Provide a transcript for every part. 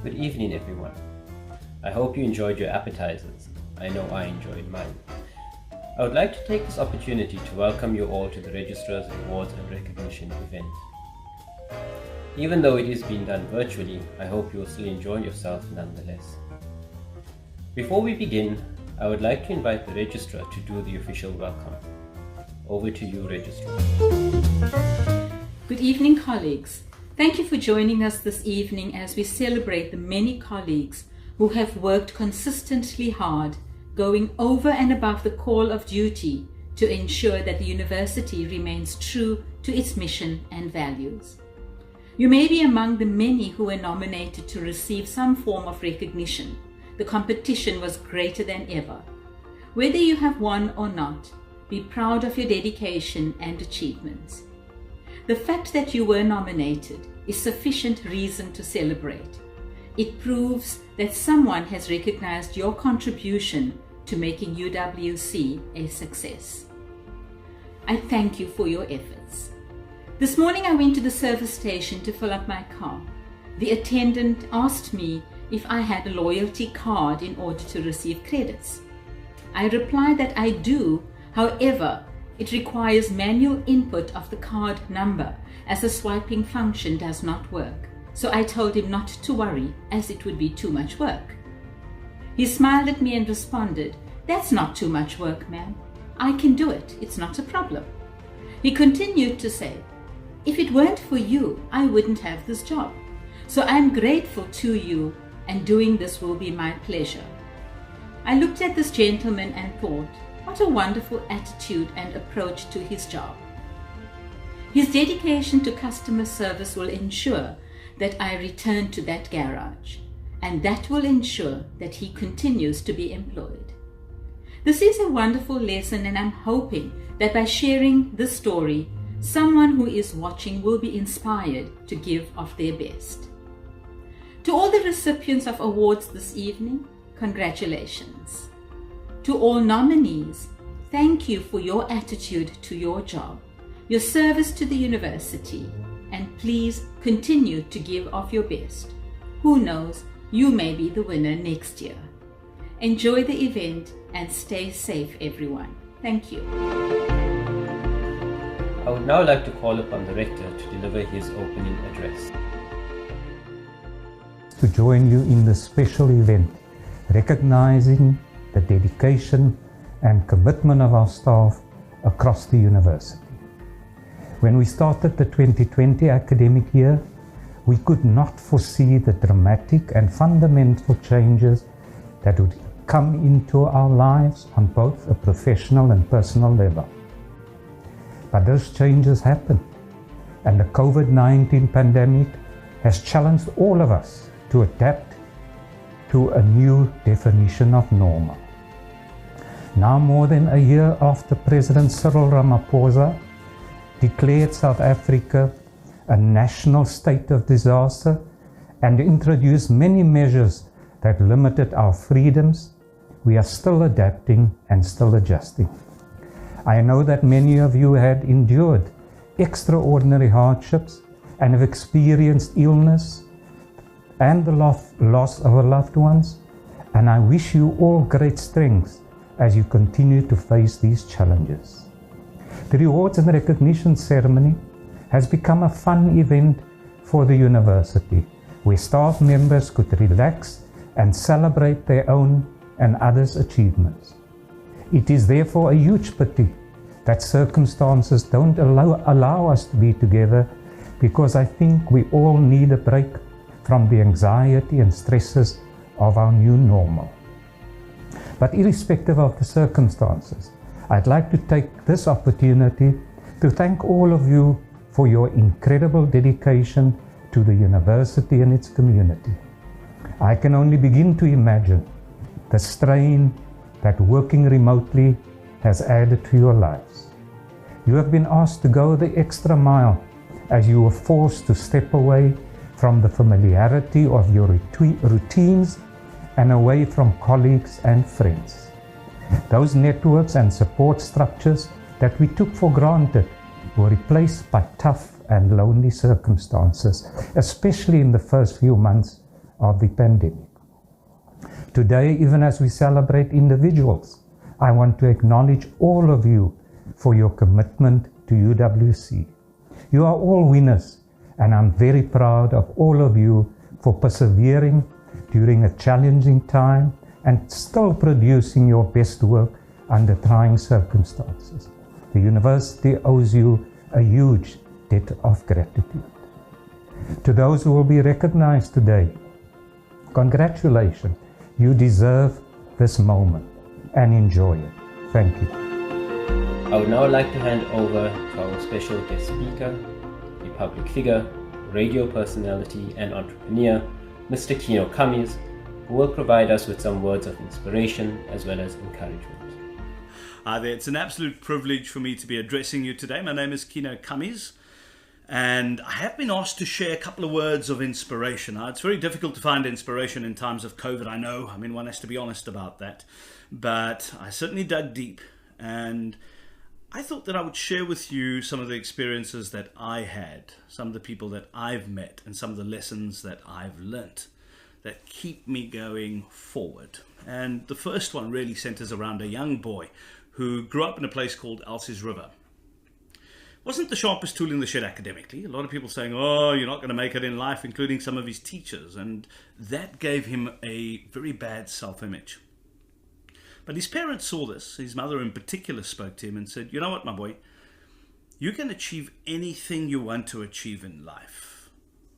Good evening, everyone. I hope you enjoyed your appetizers. I know I enjoyed mine. I would like to take this opportunity to welcome you all to the Registrar's Awards and Recognition event. Even though it is being done virtually, I hope you will still enjoy yourself nonetheless. Before we begin, I would like to invite the Registrar to do the official welcome. Over to you, Registrar. Good evening, colleagues. Thank you for joining us this evening as we celebrate the many colleagues who have worked consistently hard, going over and above the call of duty to ensure that the university remains true to its mission and values. You may be among the many who were nominated to receive some form of recognition. The competition was greater than ever. Whether you have won or not, be proud of your dedication and achievements. The fact that you were nominated is sufficient reason to celebrate. It proves that someone has recognized your contribution to making UWC a success. I thank you for your efforts. This morning I went to the service station to fill up my car. The attendant asked me if I had a loyalty card in order to receive credits. I replied that I do, however, it requires manual input of the card number as the swiping function does not work. So I told him not to worry as it would be too much work. He smiled at me and responded, "That's not too much work, ma'am. I can do it. It's not a problem." He continued to say, "If it weren't for you, I wouldn't have this job. So I'm grateful to you and doing this will be my pleasure." I looked at this gentleman and thought, what a wonderful attitude and approach to his job. His dedication to customer service will ensure that I return to that garage, and that will ensure that he continues to be employed. This is a wonderful lesson, and I'm hoping that by sharing this story, someone who is watching will be inspired to give of their best. To all the recipients of awards this evening, congratulations. To all nominees, thank you for your attitude to your job, your service to the university, and please continue to give of your best. Who knows, you may be the winner next year. Enjoy the event and stay safe, everyone. Thank you. I would now like to call upon the Rector to deliver his opening address. To join you in this special event, recognizing the dedication and commitment of our staff across the university. When we started the 2020 academic year, we could not foresee the dramatic and fundamental changes that would come into our lives on both a professional and personal level. But those changes happened, and the COVID-19 pandemic has challenged all of us to adapt to a new definition of normal. Now, more than a year after President Cyril Ramaphosa declared South Africa a national state of disaster and introduced many measures that limited our freedoms, we are still adapting and still adjusting. I know that many of you had endured extraordinary hardships and have experienced illness and the loss of our loved ones, and I wish you all great strength as you continue to face these challenges. The Rewards and Recognition Ceremony has become a fun event for the university, where staff members could relax and celebrate their own and others' achievements. It is therefore a huge pity that circumstances don't allow us to be together, because I think we all need a break from the anxiety and stresses of our new normal. But irrespective of the circumstances, I'd like to take this opportunity to thank all of you for your incredible dedication to the university and its community. I can only begin to imagine the strain that working remotely has added to your lives. You have been asked to go the extra mile as you were forced to step away from the familiarity of your routines and away from colleagues and friends. Those networks and support structures that we took for granted were replaced by tough and lonely circumstances, especially in the first few months of the pandemic. Today, even as we celebrate individuals, I want to acknowledge all of you for your commitment to UWC. You are all winners, and I'm very proud of all of you for persevering during a challenging time and still producing your best work under trying circumstances. The university owes you a huge debt of gratitude. To those who will be recognized today, congratulations. You deserve this moment and enjoy it. Thank you. I would now like to hand over to our special guest speaker, a public figure, radio personality and entrepreneur, Mr. Keynote, who will provide us with some words of inspiration as well as encouragement. Hi there, it's an absolute privilege for me to be addressing you today. My name is Keynote, and I have been asked to share a couple of words of inspiration. Now, it's very difficult to find inspiration in times of COVID, I know. I mean, one has to be honest about that. But I certainly dug deep, and I thought that I would share with you some of the experiences that I had, some of the people that I've met, and some of the lessons that I've learnt that keep me going forward. And the first one really centers around a young boy who grew up in a place called Elsie's River. Wasn't the sharpest tool in the shed academically. A lot of people saying, oh, you're not going to make it in life, including some of his teachers. And that gave him a very bad self-image. But his parents saw this. His mother in particular spoke to him and said, you know what, my boy, you can achieve anything you want to achieve in life,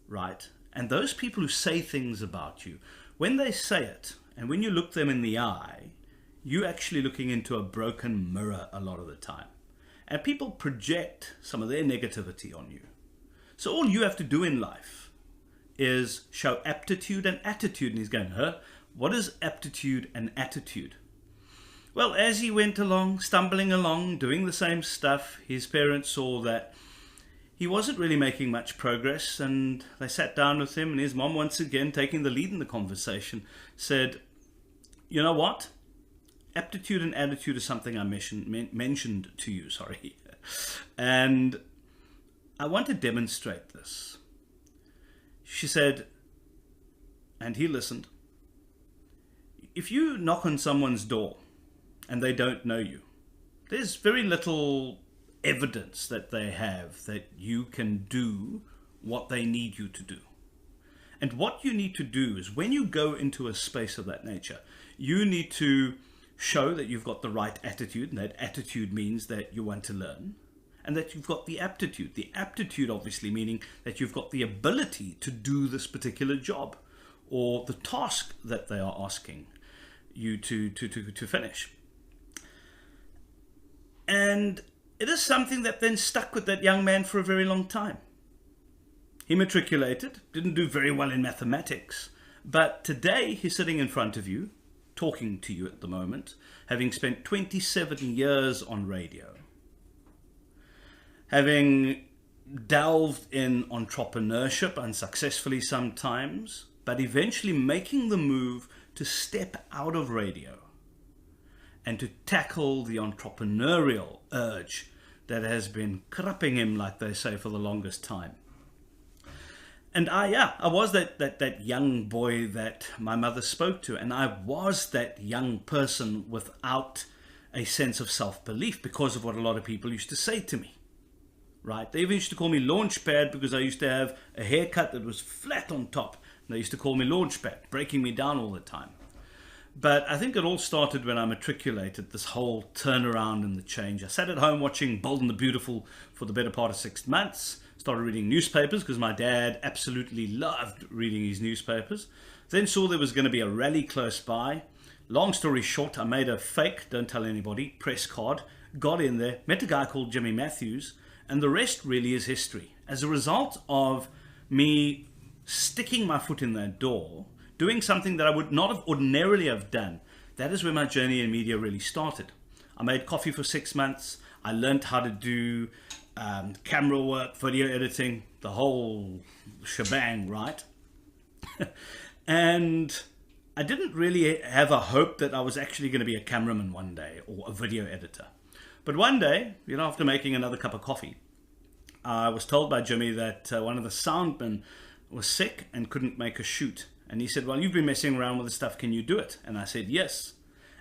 right? And those people who say things about you, when they say it, and when you look them in the eye, you're actually looking into a broken mirror a lot of the time. And people project some of their negativity on you. So all you have to do in life is show aptitude and attitude. And he's going, what is aptitude and attitude? Well, as he went along, stumbling along, doing the same stuff, his parents saw that he wasn't really making much progress. And they sat down with him, and his mom, once again, taking the lead in the conversation, said, you know what? Aptitude and attitude is something I mentioned to you, and I want to demonstrate this. She said, and he listened, if you knock on someone's door and they don't know you, there's very little evidence that they have that you can do what they need you to do. And what you need to do is when you go into a space of that nature, you need to show that you've got the right attitude, and that attitude means that you want to learn, and that you've got the aptitude. The aptitude obviously meaning that you've got the ability to do this particular job or the task that they are asking you to finish. And it is something that then stuck with that young man for a very long time. He matriculated, didn't do very well in mathematics, but today he's sitting in front of you, talking to you at the moment, having spent 27 years on radio, having delved in entrepreneurship unsuccessfully sometimes, but eventually making the move to step out of radio and to tackle the entrepreneurial urge that has been cripping him, like they say, for the longest time. And I was that young boy that my mother spoke to, and I was that young person without a sense of self-belief because of what a lot of people used to say to me, right? They even used to call me Launchpad because I used to have a haircut that was flat on top, and they used to call me Launchpad, breaking me down all the time. But I think it all started when I matriculated, this whole turnaround and the change. I sat at home watching Bold and the Beautiful for the better part of 6 months. Started reading newspapers because my dad absolutely loved reading his newspapers. Then saw there was going to be a rally close by. Long story short, I made a fake, don't tell anybody, press card, got in there, met a guy called Jimmy Matthews, and the rest really is history. As a result of me sticking my foot in that door, doing something that I would not have ordinarily have done, that is where my journey in media really started. I made coffee for 6 months. I learned how to do camera work, video editing, the whole shebang, right? And I didn't really have a hope that I was actually going to be a cameraman one day or a video editor. But one day, after making another cup of coffee, I was told by Jimmy that one of the soundmen was sick and couldn't make a shoot. And he said, well, you've been messing around with this stuff, can you do it? And I said, yes.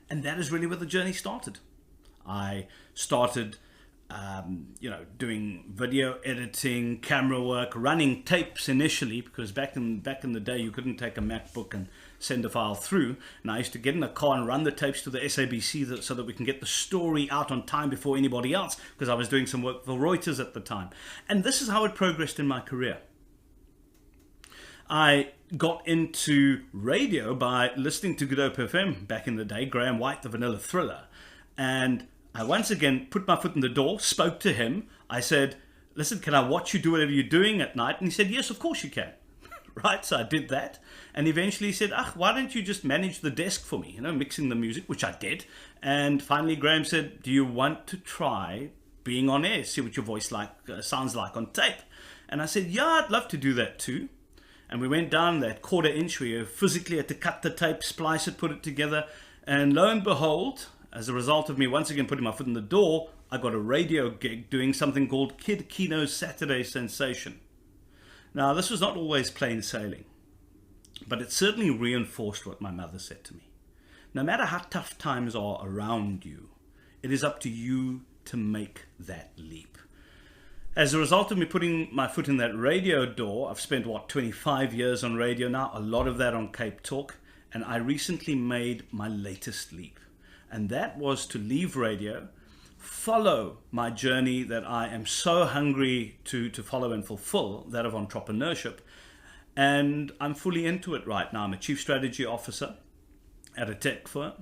And that is really where the journey started. I started doing video editing, camera work, running tapes initially, because back in the day you couldn't take a MacBook and send a file through. And I used to get in a car and run the tapes to the SABC so that we can get the story out on time before anybody else, because I was doing some work for Reuters at the time. And this is how it progressed in my career. I got into radio by listening to Good Hope FM back in the day, Graham White, the Vanilla Thriller. And I once again put my foot in the door, spoke to him. I said, listen, can I watch you do whatever you're doing at night? And he said, yes, of course you can. Right, so I did that. And eventually he said, why don't you just manage the desk for me, mixing the music, which I did. And finally Graham said, do you want to try being on air, see what your voice sounds like on tape? And I said, yeah, I'd love to do that too. And we went down that 1/4 inch where you physically had to cut the tape, splice it, put it together. And lo and behold, as a result of me once again putting my foot in the door, I got a radio gig doing something called Keynote Saturday Sensation. Now, this was not always plain sailing, but it certainly reinforced what my mother said to me. No matter how tough times are around you, it is up to you to make that leap. As a result of me putting my foot in that radio door, I've spent, 25 years on radio now, a lot of that on Cape Talk, and I recently made my latest leap. And that was to leave radio, follow my journey that I am so hungry to follow and fulfill, that of entrepreneurship. And I'm fully into it right now. I'm a chief strategy officer at a tech firm.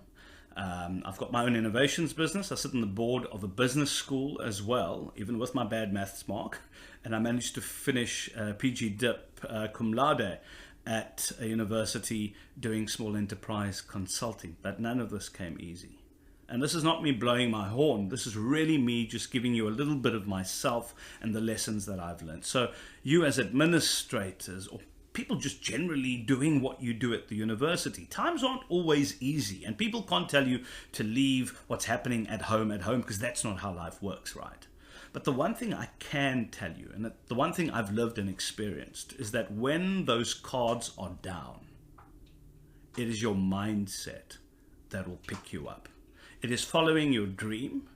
I've got my own innovations business. I sit on the board of a business school as well, even with my bad maths mark. And I managed to finish PG Dip cum laude at a university doing small enterprise consulting. But none of this came easy. And this is not me blowing my horn. This is really me just giving you a little bit of myself and the lessons that I've learned. So you as administrators, or people just generally doing what you do at the university, times aren't always easy. And people can't tell you to leave what's happening at home, because that's not how life works, right? But the one thing I can tell you, and the one thing I've lived and experienced, is that when those cards are down, it is your mindset that will pick you up. It is following your dream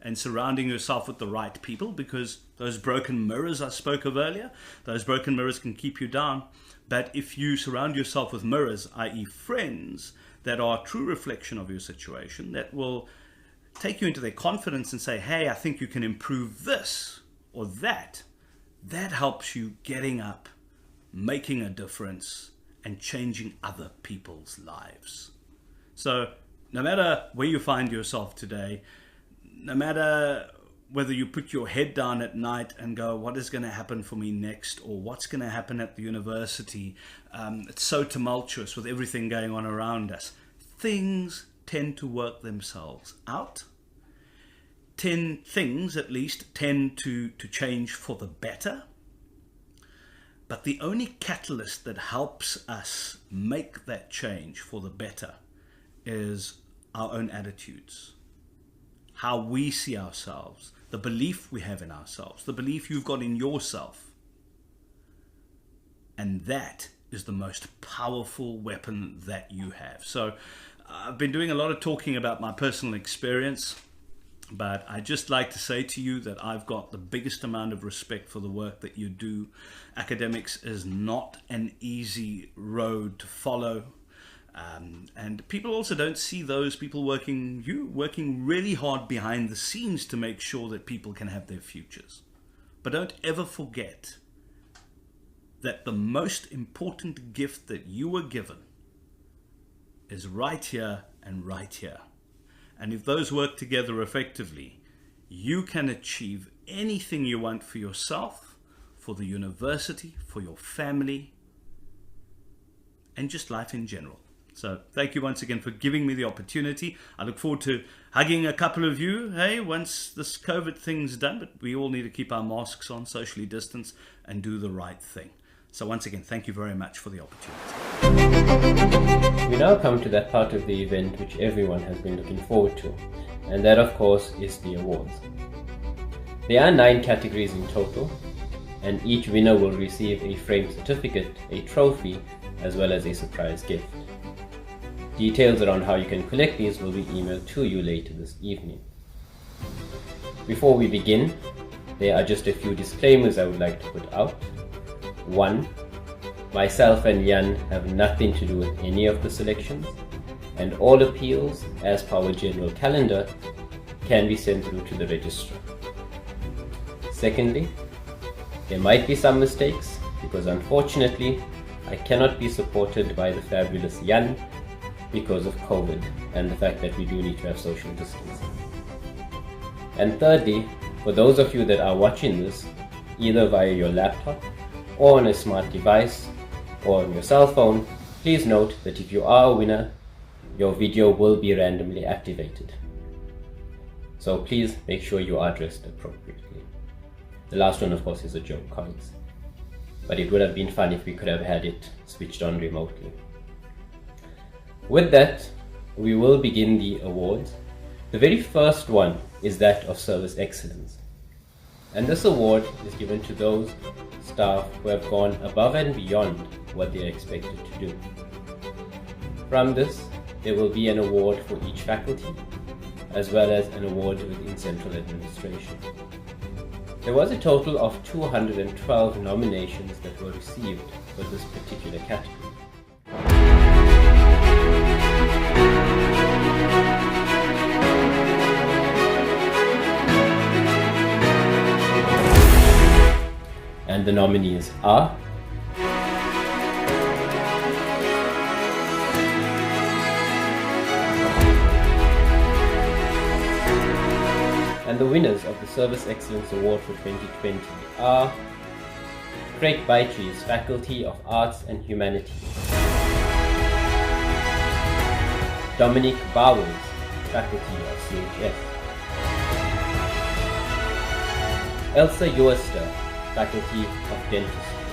and surrounding yourself with the right people, because those broken mirrors I spoke of earlier, those broken mirrors can keep you down. But if you surround yourself with mirrors, i.e. friends, that are a true reflection of your situation, that will take you into their confidence and say, hey, I think you can improve this or that, that helps you getting up, making a difference, and changing other people's lives. So no matter where you find yourself today, no matter whether you put your head down at night and go, what is going to happen for me next? Or what's going to happen at the university? It's so tumultuous with everything going on around us. Things tend to work themselves out. Things, at least, tend to change for the better. But the only catalyst that helps us make that change for the better is our own attitudes, how we see ourselves, the belief we have in ourselves, the belief you've got in yourself. And that is the most powerful weapon that you have. So I've been doing a lot of talking about my personal experience, but I just like to say to you that I've got the biggest amount of respect for the work that you do. Academics is not an easy road to follow. And people also don't see those people working really hard behind the scenes to make sure that people can have their futures. But don't ever forget that the most important gift that you were given is right here and right here. And if those work together effectively, you can achieve anything you want for yourself, for the university, for your family, and just life in general. So thank you once again for giving me the opportunity. I look forward to hugging a couple of you, hey, once this COVID thing's done, but we all need to keep our masks on, socially distance, and do the right thing. So once again, thank you very much for the opportunity. We now come to that part of the event which everyone has been looking forward to, and that of course is the awards. There are 9 categories in total, and each winner will receive a framed certificate, a trophy, as well as a surprise gift. Details around how you can collect these will be emailed to you later this evening. Before we begin, there are just a few disclaimers I would like to put out. 1. Myself and Jan have nothing to do with any of the selections, and all appeals, as per our general calendar, can be sent through to the registrar. Secondly, there might be some mistakes because unfortunately I cannot be supported by the fabulous Jan because of COVID and the fact that we do need to have social distancing. And thirdly, for those of you that are watching this either via your laptop or on a smart device or on your cell phone, please note that if you are a winner, your video will be randomly activated. So please make sure you are dressed appropriately. The last one, of course, is a joke, colleagues. But it would have been fun if we could have had it switched on remotely. With that, we will begin the awards. The very first one is that of Service Excellence. And this award is given to those staff who have gone above and beyond what they are expected to do. From this, there will be an award for each faculty, as well as an award within Central Administration. There was a total of 212 nominations that were received for this particular category. And the nominees are and the winners of the Service Excellence Award for 2020 are Craig Bytrees, Faculty of Arts and Humanities; Dominic Bowers, Faculty of CHS; Elsa Joester, Faculty of Dentistry;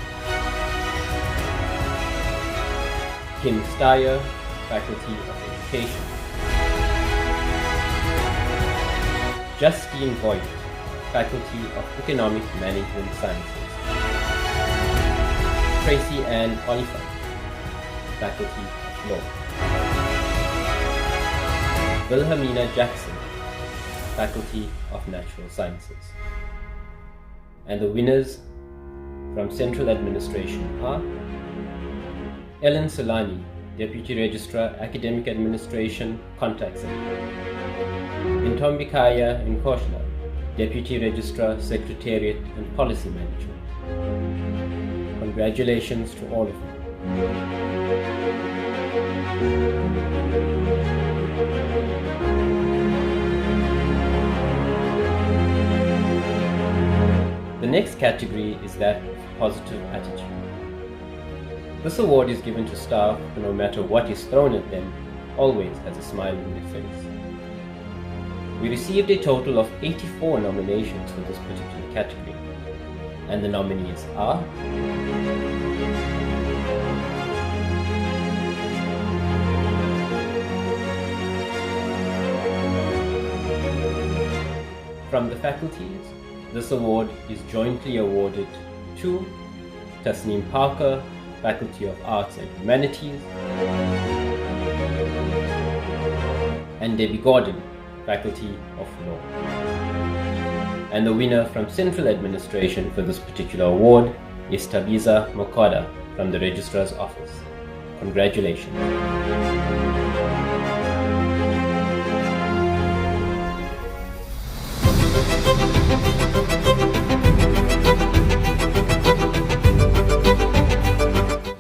Kim Steyer, Faculty of Education; Justine Voigt, Faculty of Economic Management Sciences; Tracy Ann Oliphant, Faculty of Law; Wilhelmina Jackson, Faculty of Natural Sciences. And the winners from Central Administration are Ellen Solani, Deputy Registrar, Academic Administration, Contact Center; Ntombikaya Nkoshla, Deputy Registrar, Secretariat and Policy Management. Congratulations to all of you. The next category is that of positive attitude. This award is given to staff who, no matter what is thrown at them, always has a smile on their face. We received a total of 84 nominations for this particular category, and the nominees are from the faculties. This award is jointly awarded to Tasneem Parker, Faculty of Arts and Humanities, and Debbie Gordon, Faculty of Law. And the winner from Central Administration for this particular award is Tabiza Mokoda from the Registrar's Office. Congratulations.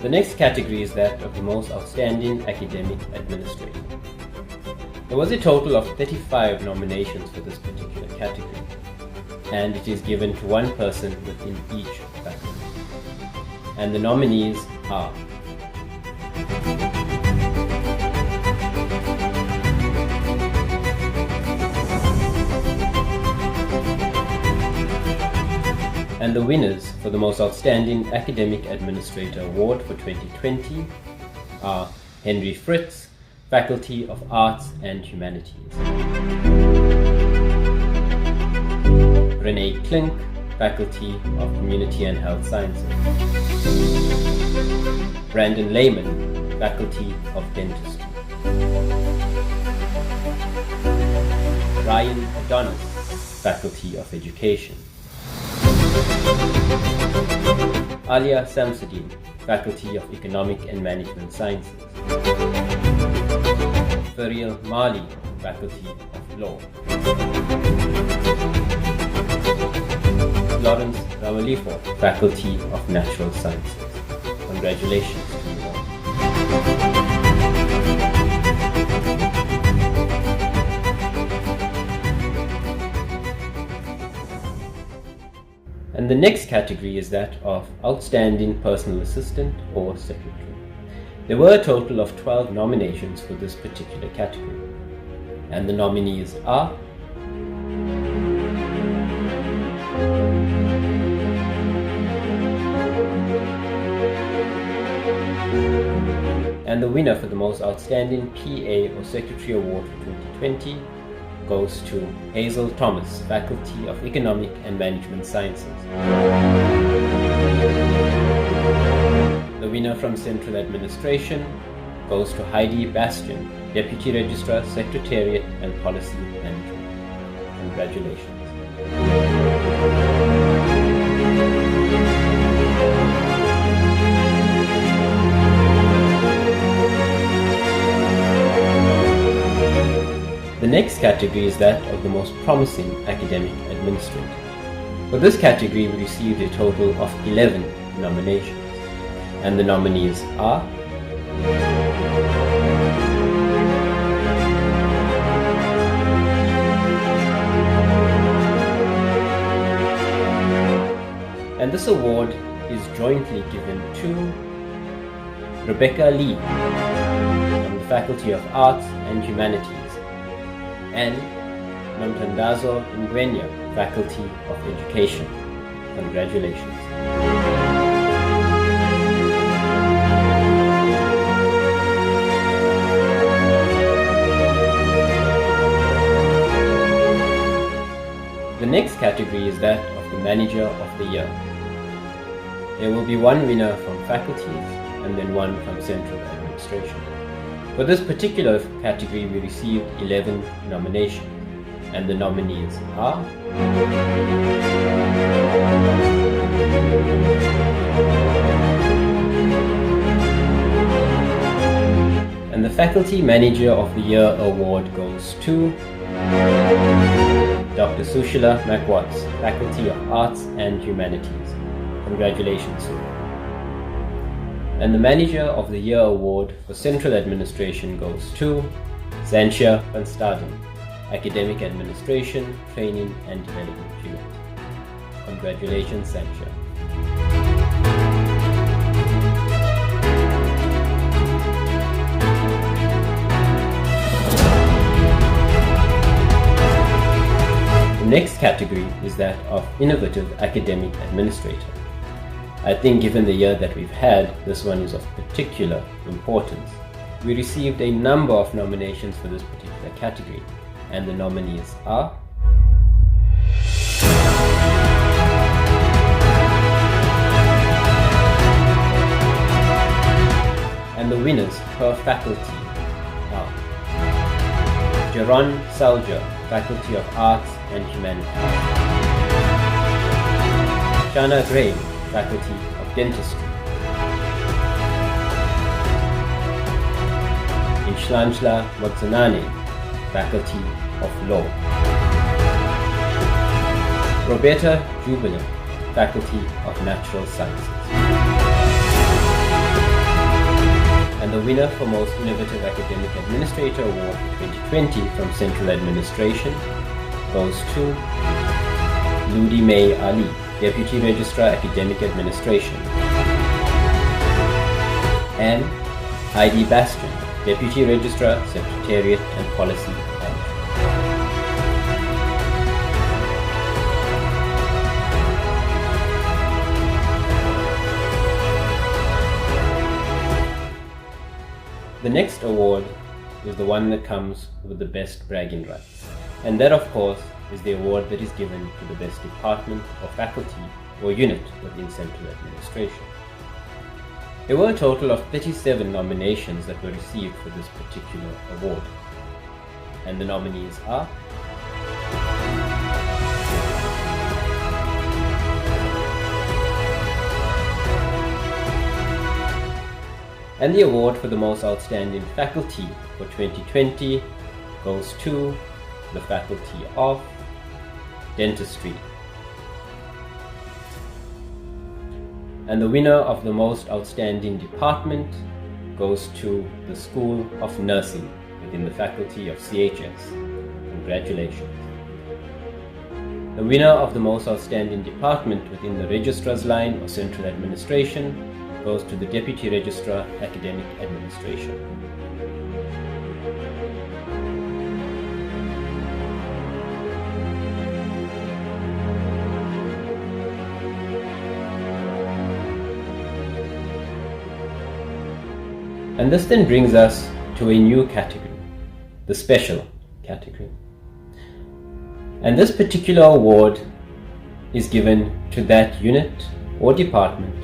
The next category is that of the most outstanding academic administrator. There was a total of 35 nominations for this particular category, and it is given to one person within each faculty. And the nominees are and the winners for the most outstanding academic administrator award for 2020 are Henry Fritz, Faculty of Arts and Humanities; Renee Klink, Faculty of Community and Health Sciences; Brandon Lehman, Faculty of Dentistry. Ryan Adonis, Faculty of Education. Alia Samsudin, Faculty of Economic and Management Sciences. Fariel Mali, Faculty of Law. Lawrence Ramalifo, Faculty of Natural Sciences. Congratulations to you all. And the next category is that of Outstanding Personal Assistant or Secretary. There were a total of 12 nominations for this particular category, and the nominees are and the winner for the most outstanding PA or Secretary Award for 2020 goes to Hazel Thomas, Faculty of Economic and Management Sciences. The winner from Central Administration goes to Heidi Bastian, Deputy Registrar, Secretariat and Policy Management. Congratulations. The next category is that of the most promising academic administrator. For this category, we received a total of 11 nominations, and the nominees are and this award is jointly given to Rebecca Lee from the Faculty of Arts and Humanities and Nomtandazo Ngwenya, Faculty of Education. Congratulations. The next category is that of the Manager of the Year. There will be one winner from faculties and then one from Central Administration. For this particular category, we received 11 nominations, and the nominees are and the Faculty Manager of the Year award goes to Dr. Sushila Makwats, Faculty of Arts and Humanities. Congratulations, Sue. And the Manager of the Year award for Central Administration goes to Zanshia van Staden, Academic Administration, Training and Development Unit. Congratulations, Zanshia. The next category is that of Innovative Academic Administrator. I think given the year that we've had, this one is of particular importance. We received a number of nominations for this particular category, and the nominees are and the winners per faculty are Jaron Salja, Faculty of Arts and Humanities, Shana Gray, Faculty of Dentistry, Inshlanshla Motsanane, Faculty of Law, Roberta Jubilant, Faculty of Natural Sciences. And the winner for Most Innovative Academic Administrator Award 2020 from Central Administration goes to Ludi May Ali, Deputy Registrar, Academic Administration, and Heidi Bastian, Deputy Registrar, Secretariat and Policy Management. The next award is the one that comes with the best bragging rights, and that of course is the award that is given to the best department or faculty or unit within Central Administration. There were a total of 37 nominations that were received for this particular award, and the nominees are and the award for the most outstanding faculty for 2020 goes to the Faculty of Dentistry. And the winner of the most outstanding department goes to the School of Nursing within the Faculty of CHS. Congratulations. The winner of the most outstanding department within the Registrar's line or Central Administration goes to the Deputy Registrar, Academic Administration. And this then brings us to a new category, the special category. And this particular award is given to that unit or department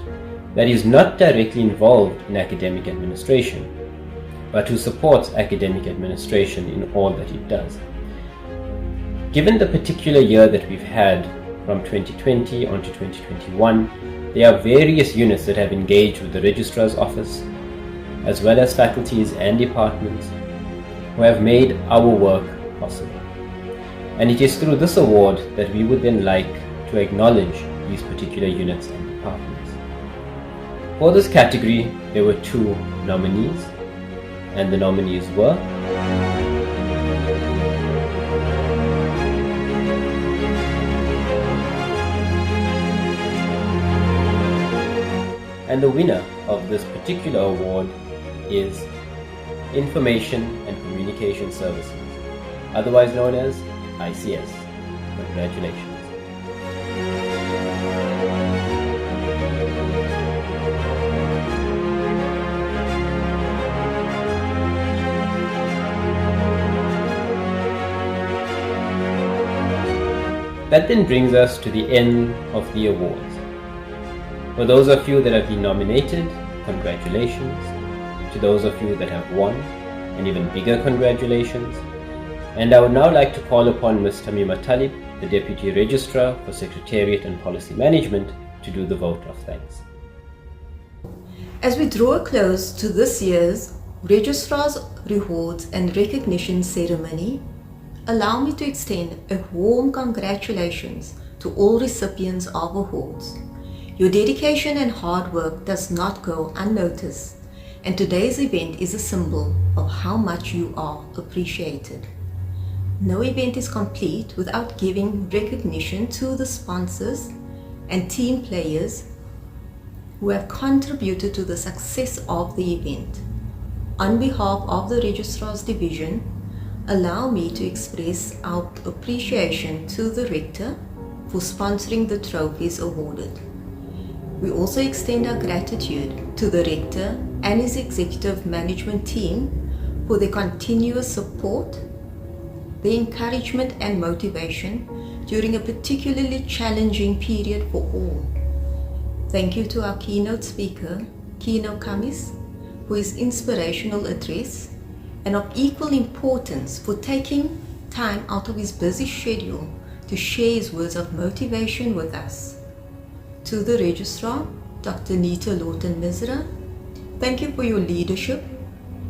that is not directly involved in academic administration, but who supports academic administration in all that it does. Given the particular year that we've had from 2020 on to 2021, there are various units that have engaged with the Registrar's Office, as well as faculties and departments who have made our work possible. And it is through this award that we would then like to acknowledge these particular units and departments. For this category, there were 2 nominees, and the nominees were and the winner of this particular award is Information and Communication Services, otherwise known as ICS. Congratulations. That then brings us to the end of the awards. For those of you that have been nominated, congratulations. To those of you that have won, an even bigger congratulations. And I would now like to call upon Ms. Tamima Talib, the Deputy Registrar for Secretariat and Policy Management, to do the vote of thanks. As we draw a close to this year's Registrar's Rewards and Recognition Ceremony, allow me to extend a warm congratulations to all recipients of awards. Your dedication and hard work does not go unnoticed, and today's event is a symbol of how much you are appreciated. No event is complete without giving recognition to the sponsors and team players who have contributed to the success of the event. On behalf of the Registrar's Division, allow me to express our appreciation to the Rector for sponsoring the trophies awarded. We also extend our gratitude to the Rector and his executive management team for their continuous support, their encouragement and motivation during a particularly challenging period for all. Thank you to our keynote speaker, Keynote Kamis, for his inspirational address, and of equal importance for taking time out of his busy schedule to share his words of motivation with us. To the Registrar, Dr. Nita Lawton-Mizra, thank you for your leadership,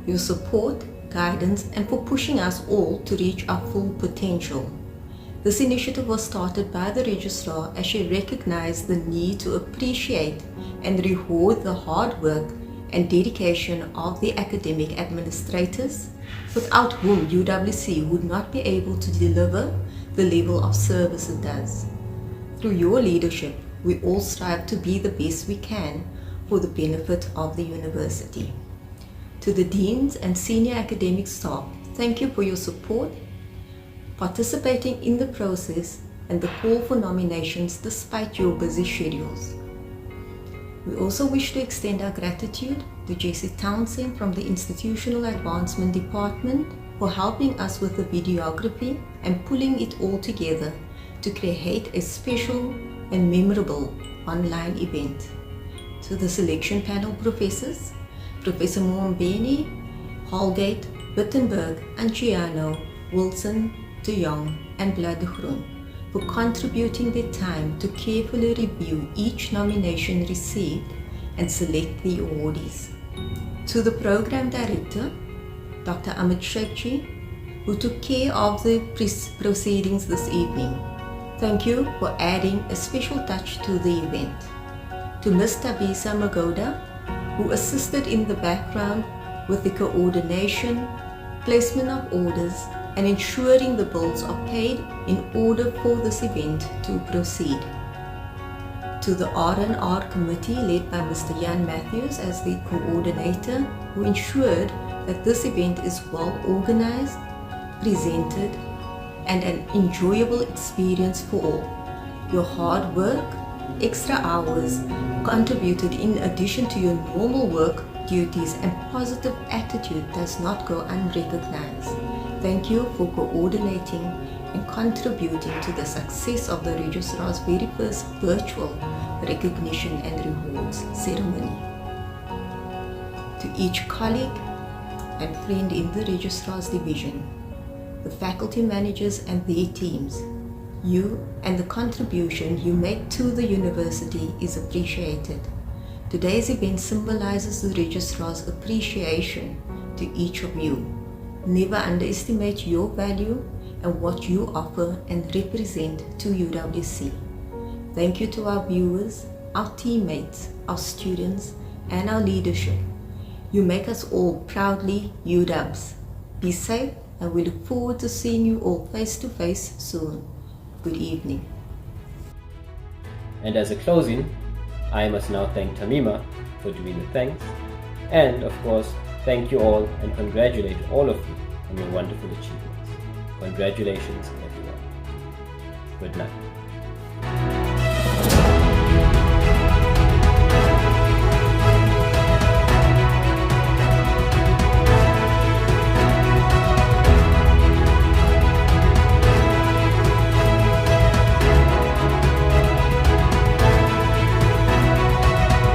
your support, guidance, and for pushing us all to reach our full potential. This initiative was started by the Registrar as she recognized the need to appreciate and reward the hard work and dedication of the academic administrators, without whom UWC would not be able to deliver the level of service it does. Through your leadership, we all strive to be the best we can for the benefit of the university. To the deans and senior academic staff, thank you for your support, participating in the process, and the call for nominations despite your busy schedules. We also wish to extend our gratitude to Jessie Townsend from the Institutional Advancement Department for helping us with the videography and pulling it all together to create a special and memorable online event. to the selection panel professors, Professor Moambeni, Holgate, Wittenberg, Anciano, Wilson, De Jong, and Bladegroen for contributing their time to carefully review each nomination received and select the awardees. To the Program Director, Dr. Amit Shekji, who took care of the proceedings this evening, thank you for adding a special touch to the event. To Ms. Tabisa Magoda, who assisted in the background with the coordination, placement of orders, and ensuring the bills are paid in order for this event to proceed. To the R&R committee led by Mr. Jan Matthews as the coordinator, who ensured that this event is well organized, presented, and an enjoyable experience for all. Your hard work, extra hours contributed in addition to your normal work duties, and positive attitude does not go unrecognized. Thank you for coordinating and contributing to the success of the Registrar's very first virtual recognition and rewards ceremony. To each colleague and friend in the Registrar's division, the faculty managers and their teams, you and the contribution you make to the university is appreciated. Today's event symbolizes the Registrar's appreciation to each of you. Never underestimate your value and what you offer and represent to UWC. Thank you to our viewers, our teammates, our students, and our leadership. You make us all proudly UWs. Be safe, and we look forward to seeing you all face to face soon. Good evening. And as a closing, I must now thank Tamima for doing the thanks, and of course, thank you all and congratulate all of you on your wonderful achievements. Congratulations, everyone. Good night.